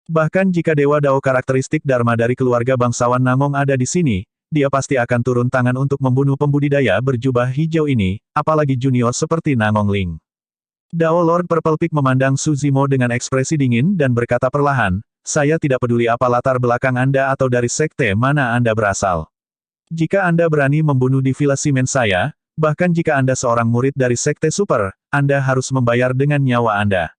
Bahkan jika Dewa Dao karakteristik Dharma dari keluarga bangsawan Nangong ada di sini, dia pasti akan turun tangan untuk membunuh pembudidaya berjubah hijau ini, apalagi junior seperti Nangong Ling. Dao Lord Purple Peak memandang Suzimo dengan ekspresi dingin dan berkata perlahan, saya tidak peduli apa latar belakang Anda atau dari sekte mana Anda berasal. Jika Anda berani membunuh di Villa Simen saya, bahkan jika Anda seorang murid dari sekte super, Anda harus membayar dengan nyawa Anda.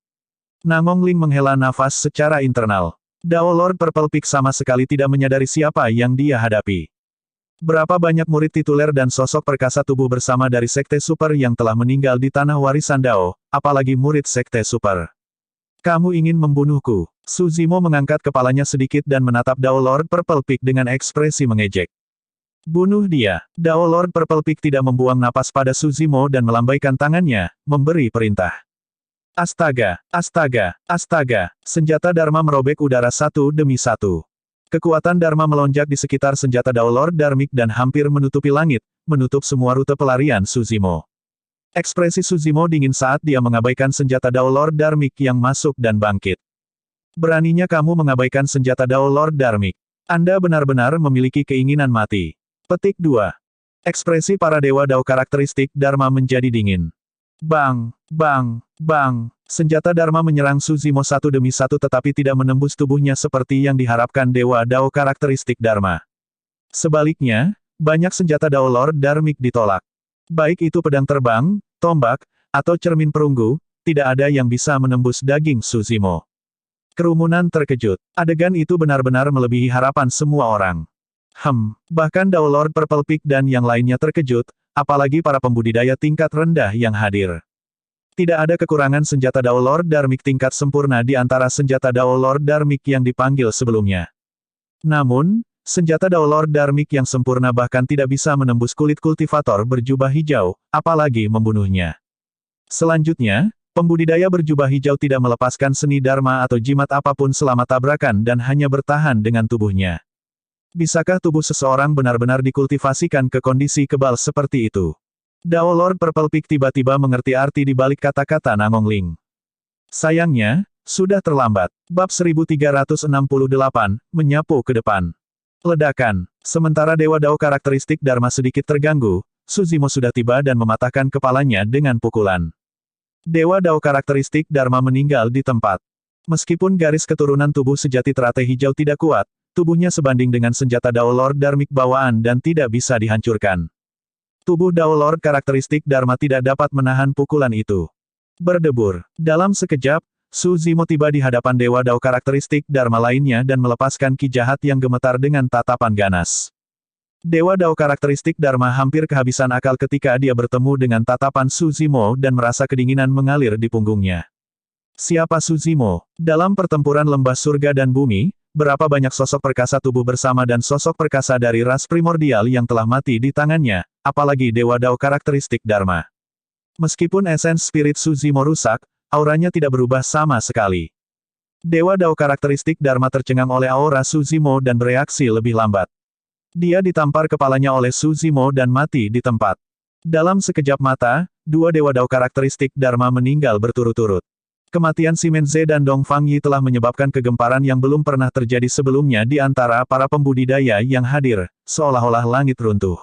Nangong Ling menghela nafas secara internal. Dao Lord Purple Peak sama sekali tidak menyadari siapa yang dia hadapi. Berapa banyak murid tituler dan sosok perkasa tubuh bersama dari Sekte Super yang telah meninggal di tanah warisan Dao, apalagi murid Sekte Super. Kamu ingin membunuhku? Suzimo mengangkat kepalanya sedikit dan menatap Dao Lord Purple Peak dengan ekspresi mengejek. Bunuh dia. Dao Lord Purple Peak tidak membuang napas pada Suzimo dan melambaikan tangannya, memberi perintah. Astaga, astaga, astaga, senjata Dharma merobek udara satu demi satu. Kekuatan Dharma melonjak di sekitar senjata Dao Lord Dharmic dan hampir menutupi langit, menutup semua rute pelarian Suzimo. Ekspresi Suzimo dingin saat dia mengabaikan senjata Dao Lord Dharmic yang masuk dan bangkit. Beraninya kamu mengabaikan senjata Dao Lord Dharmic. Anda benar-benar memiliki keinginan mati. Petik 2. Ekspresi para Dewa Dao karakteristik Dharma menjadi dingin. Bang, bang, bang. Senjata Dharma menyerang Suzimo satu demi satu tetapi tidak menembus tubuhnya seperti yang diharapkan Dewa Dao karakteristik Dharma. Sebaliknya, banyak senjata Dao Lord Dharmic ditolak. Baik itu pedang terbang, tombak, atau cermin perunggu, tidak ada yang bisa menembus daging Suzimo. Kerumunan terkejut. Adegan itu benar-benar melebihi harapan semua orang. Bahkan Dao Lord Purple Peak dan yang lainnya terkejut, apalagi para pembudidaya tingkat rendah yang hadir. Tidak ada kekurangan senjata Dao Lord Dharmic tingkat sempurna di antara senjata Dao Lord Dharmic yang dipanggil sebelumnya. Namun, senjata Dao Lord Dharmic yang sempurna bahkan tidak bisa menembus kulit kultivator berjubah hijau, apalagi membunuhnya. Selanjutnya, pembudidaya berjubah hijau tidak melepaskan seni Dharma atau jimat apapun selama tabrakan dan hanya bertahan dengan tubuhnya. Bisakah tubuh seseorang benar-benar dikultivasikan ke kondisi kebal seperti itu? Dao Lord Purple Peak tiba-tiba mengerti arti di balik kata-kata Nangong Ling. Sayangnya, sudah terlambat. Bab 1368, menyapu ke depan. Ledakan. Sementara Dewa Dao karakteristik Dharma sedikit terganggu, Suzimo sudah tiba dan mematahkan kepalanya dengan pukulan. Dewa Dao karakteristik Dharma meninggal di tempat. Meskipun garis keturunan tubuh sejati teratai hijau tidak kuat, tubuhnya sebanding dengan senjata Dao Lord Dharmic bawaan dan tidak bisa dihancurkan. Tubuh Dao Lord karakteristik Dharma tidak dapat menahan pukulan itu. Berdebur. Dalam sekejap, Suzimo tiba di hadapan Dewa Dao karakteristik Dharma lainnya dan melepaskan ki jahat yang gemetar dengan tatapan ganas. Dewa Dao karakteristik Dharma hampir kehabisan akal ketika dia bertemu dengan tatapan Su Zimo dan merasa kedinginan mengalir di punggungnya. Siapa Su Zimo? Dalam pertempuran lembah surga dan bumi, berapa banyak sosok perkasa tubuh bersama dan sosok perkasa dari ras primordial yang telah mati di tangannya, apalagi Dewa Dao karakteristik Dharma. Meskipun esens spirit Su Zimo rusak, auranya tidak berubah sama sekali. Dewa Dao karakteristik Dharma tercengang oleh aura Su Zimo dan bereaksi lebih lambat. Dia ditampar kepalanya oleh Su Zimo dan mati di tempat. Dalam sekejap mata, dua Dewa Dao karakteristik Dharma meninggal berturut-turut. Kematian Simen Ze dan Dong Fang Yi telah menyebabkan kegemparan yang belum pernah terjadi sebelumnya di antara para pembudidaya yang hadir, seolah-olah langit runtuh.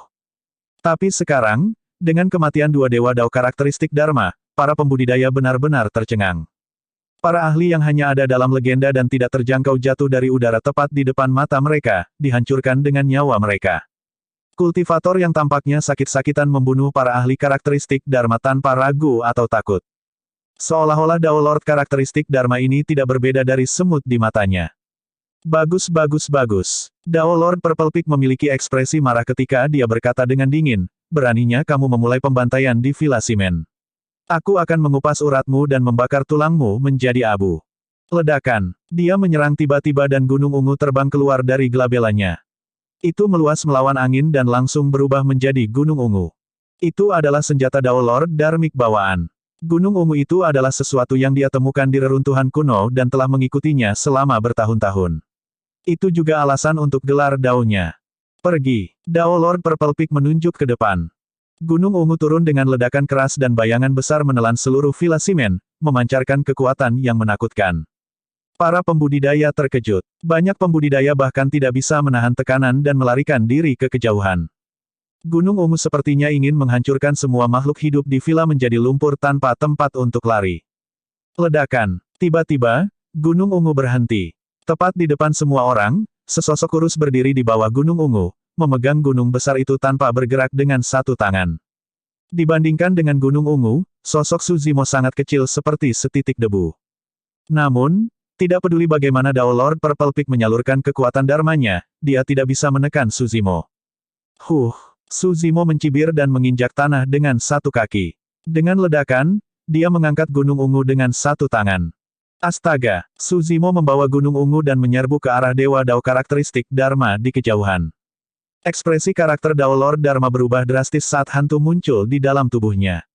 Tapi sekarang, dengan kematian dua Dewa Dao karakteristik Dharma, para pembudidaya benar-benar tercengang. Para ahli yang hanya ada dalam legenda dan tidak terjangkau jatuh dari udara tepat di depan mata mereka, dihancurkan dengan nyawa mereka. Kultivator yang tampaknya sakit-sakitan membunuh para ahli karakteristik Dharma tanpa ragu atau takut. Seolah-olah Dao Lord karakteristik Dharma ini tidak berbeda dari semut di matanya. Bagus. Dao Lord Purple Peak memiliki ekspresi marah ketika dia berkata dengan dingin, beraninya kamu memulai pembantaian di Villa Simen. Aku akan mengupas uratmu dan membakar tulangmu menjadi abu. Ledakan. Dia menyerang tiba-tiba dan gunung ungu terbang keluar dari gelabelanya. Itu meluas melawan angin dan langsung berubah menjadi gunung ungu. Itu adalah senjata Dao Lord Dharmic bawaan. Gunung ungu itu adalah sesuatu yang dia temukan di reruntuhan kuno dan telah mengikutinya selama bertahun-tahun. Itu juga alasan untuk gelar Dao-nya. Pergi. Dao Lord Purple Peak menunjuk ke depan. Gunung ungu turun dengan ledakan keras dan bayangan besar menelan seluruh Villa Simen, memancarkan kekuatan yang menakutkan. Para pembudidaya terkejut. Banyak pembudidaya bahkan tidak bisa menahan tekanan dan melarikan diri ke kejauhan. Gunung ungu sepertinya ingin menghancurkan semua makhluk hidup di villa menjadi lumpur tanpa tempat untuk lari. Ledakan. Tiba-tiba, gunung ungu berhenti. Tepat di depan semua orang, sesosok kurus berdiri di bawah gunung ungu, memegang gunung besar itu tanpa bergerak dengan satu tangan. Dibandingkan dengan gunung ungu, sosok Su Zimo sangat kecil seperti setitik debu. Namun, tidak peduli bagaimana Dao Lord Purple Peak menyalurkan kekuatan dharmanya, dia tidak bisa menekan Su Zimo. Su Zimo mencibir dan menginjak tanah dengan satu kaki. Dengan ledakan, dia mengangkat gunung ungu dengan satu tangan. Astaga, Su Zimo membawa gunung ungu dan menyerbu ke arah Dewa Dao karakteristik Dharma di kejauhan. Ekspresi karakter Dao Lord Dharma berubah drastis saat hantu muncul di dalam tubuhnya.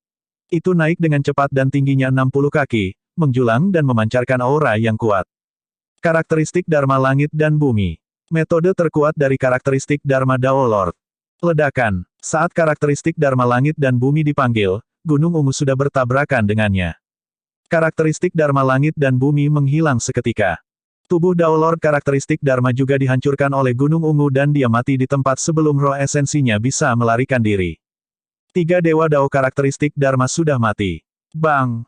Itu naik dengan cepat dan tingginya 60 kaki, menjulang dan memancarkan aura yang kuat. Karakteristik Dharma Langit dan Bumi. Metode terkuat dari karakteristik Dharma Dao Lord. Ledakan. Saat karakteristik Dharma Langit dan Bumi dipanggil, gunung ungu sudah bertabrakan dengannya. Karakteristik Dharma Langit dan Bumi menghilang seketika. Tubuh Dao Lord karakteristik Dharma juga dihancurkan oleh gunung ungu dan dia mati di tempat sebelum roh esensinya bisa melarikan diri. Tiga Dewa Dao karakteristik Dharma sudah mati. Bang.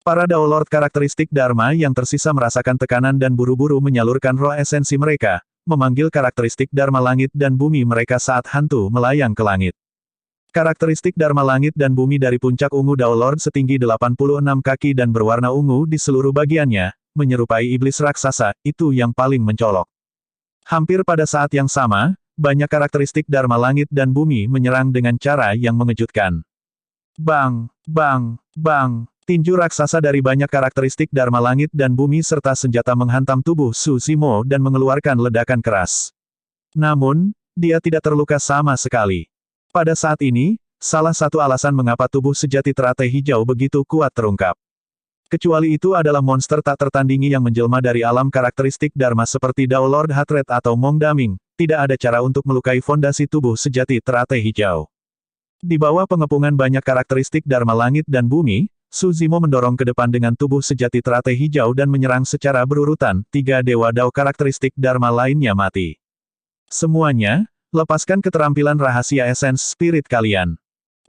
Para Dao Lord karakteristik Dharma yang tersisa merasakan tekanan dan buru-buru menyalurkan roh esensi mereka, memanggil karakteristik Dharma Langit dan Bumi mereka saat hantu melayang ke langit. Karakteristik Dharma Langit dan Bumi dari puncak ungu Dao Lord setinggi 86 kaki dan berwarna ungu di seluruh bagiannya, menyerupai iblis raksasa, itu yang paling mencolok. Hampir pada saat yang sama, banyak karakteristik Dharma Langit dan Bumi menyerang dengan cara yang mengejutkan. Bang. Tinju raksasa dari banyak karakteristik Dharma Langit dan Bumi serta senjata menghantam tubuh Su Zimo dan mengeluarkan ledakan keras. Namun, dia tidak terluka sama sekali. Pada saat ini, salah satu alasan mengapa tubuh sejati teratai hijau begitu kuat terungkap. Kecuali itu adalah monster tak tertandingi yang menjelma dari alam karakteristik Dharma seperti Dao Lord Hatred atau Mong Daming, tidak ada cara untuk melukai fondasi tubuh sejati teratai hijau. Di bawah pengepungan banyak karakteristik Dharma Langit dan Bumi, Su Zimo mendorong ke depan dengan tubuh sejati teratai hijau dan menyerang secara berurutan, tiga Dewa Dao karakteristik Dharma lainnya mati. Semuanya, lepaskan keterampilan rahasia esens spirit kalian.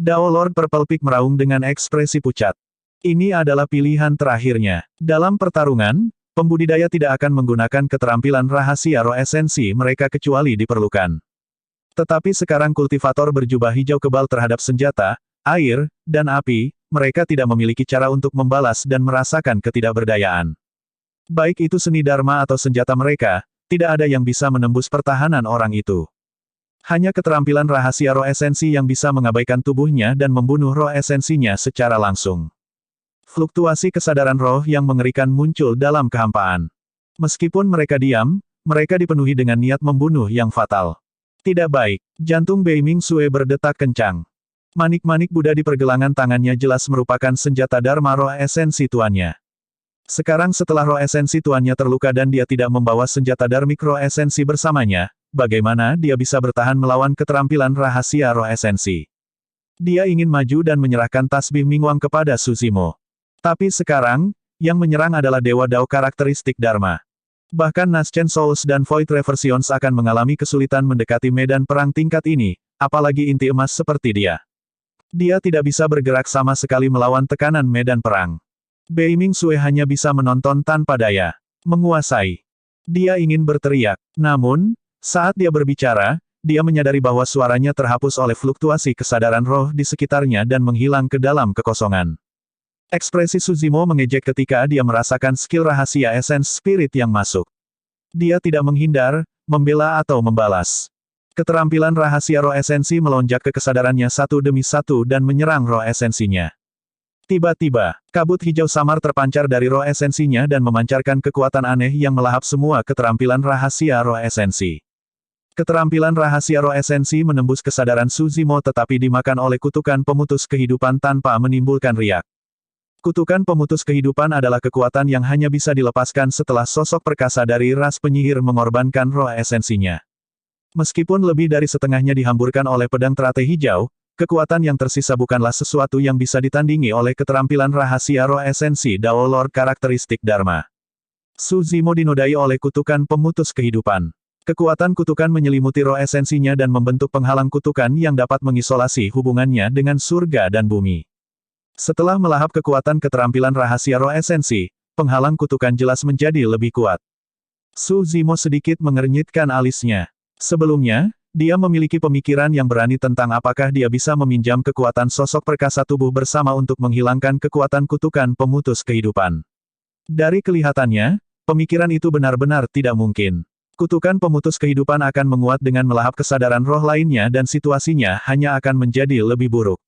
Dao Lord Purple Peak meraung dengan ekspresi pucat. Ini adalah pilihan terakhirnya. Dalam pertarungan, pembudidaya tidak akan menggunakan keterampilan rahasia roh esensi mereka kecuali diperlukan. Tetapi sekarang kultivator berjubah hijau kebal terhadap senjata, air, dan api, mereka tidak memiliki cara untuk membalas dan merasakan ketidakberdayaan. Baik itu seni dharma atau senjata mereka, tidak ada yang bisa menembus pertahanan orang itu. Hanya keterampilan rahasia roh esensi yang bisa mengabaikan tubuhnya dan membunuh roh esensinya secara langsung. Fluktuasi kesadaran roh yang mengerikan muncul dalam kehampaan. Meskipun mereka diam, mereka dipenuhi dengan niat membunuh yang fatal. Tidak baik. Jantung Bei Ming Sue berdetak kencang. Manik-manik Buddha di pergelangan tangannya jelas merupakan senjata Dharma roh esensi tuannya. Sekarang setelah roh esensi tuannya terluka dan dia tidak membawa senjata Dharmik roh esensi bersamanya, bagaimana dia bisa bertahan melawan keterampilan rahasia roh esensi? Dia ingin maju dan menyerahkan tasbih Mingwang kepada Suzimo. Tapi sekarang, yang menyerang adalah Dewa Dao karakteristik Dharma. Bahkan Naschen Souls dan Void Reversions akan mengalami kesulitan mendekati medan perang tingkat ini, apalagi inti emas seperti dia. Dia tidak bisa bergerak sama sekali melawan tekanan medan perang. Bei Ming Sue hanya bisa menonton tanpa daya. Menguasai. Dia ingin berteriak. Namun, saat dia berbicara, dia menyadari bahwa suaranya terhapus oleh fluktuasi kesadaran roh di sekitarnya dan menghilang ke dalam kekosongan. Ekspresi Suzimo mengejek ketika dia merasakan skill rahasia Essence Spirit yang masuk. Dia tidak menghindar, membela atau membalas. Keterampilan rahasia roh esensi melonjak ke kesadarannya satu demi satu dan menyerang roh esensinya. Tiba-tiba, kabut hijau samar terpancar dari roh esensinya dan memancarkan kekuatan aneh yang melahap semua keterampilan rahasia roh esensi. Keterampilan rahasia roh esensi menembus kesadaran Suzimo tetapi dimakan oleh kutukan pemutus kehidupan tanpa menimbulkan riak. Kutukan pemutus kehidupan adalah kekuatan yang hanya bisa dilepaskan setelah sosok perkasa dari ras penyihir mengorbankan roh esensinya. Meskipun lebih dari setengahnya dihamburkan oleh pedang teratai hijau, kekuatan yang tersisa bukanlah sesuatu yang bisa ditandingi oleh keterampilan rahasia roh esensi Dao Lord karakteristik Dharma. Suzimo dinodai oleh kutukan pemutus kehidupan. Kekuatan kutukan menyelimuti roh esensinya dan membentuk penghalang kutukan yang dapat mengisolasi hubungannya dengan surga dan bumi. Setelah melahap kekuatan keterampilan rahasia roh esensi, penghalang kutukan jelas menjadi lebih kuat. Suzimo sedikit mengernyitkan alisnya. Sebelumnya, dia memiliki pemikiran yang berani tentang apakah dia bisa meminjam kekuatan sosok perkasa tubuh bersama untuk menghilangkan kekuatan kutukan pemutus kehidupan. Dari kelihatannya, pemikiran itu benar-benar tidak mungkin. Kutukan pemutus kehidupan akan menguat dengan melahap kesadaran roh lainnya dan situasinya hanya akan menjadi lebih buruk.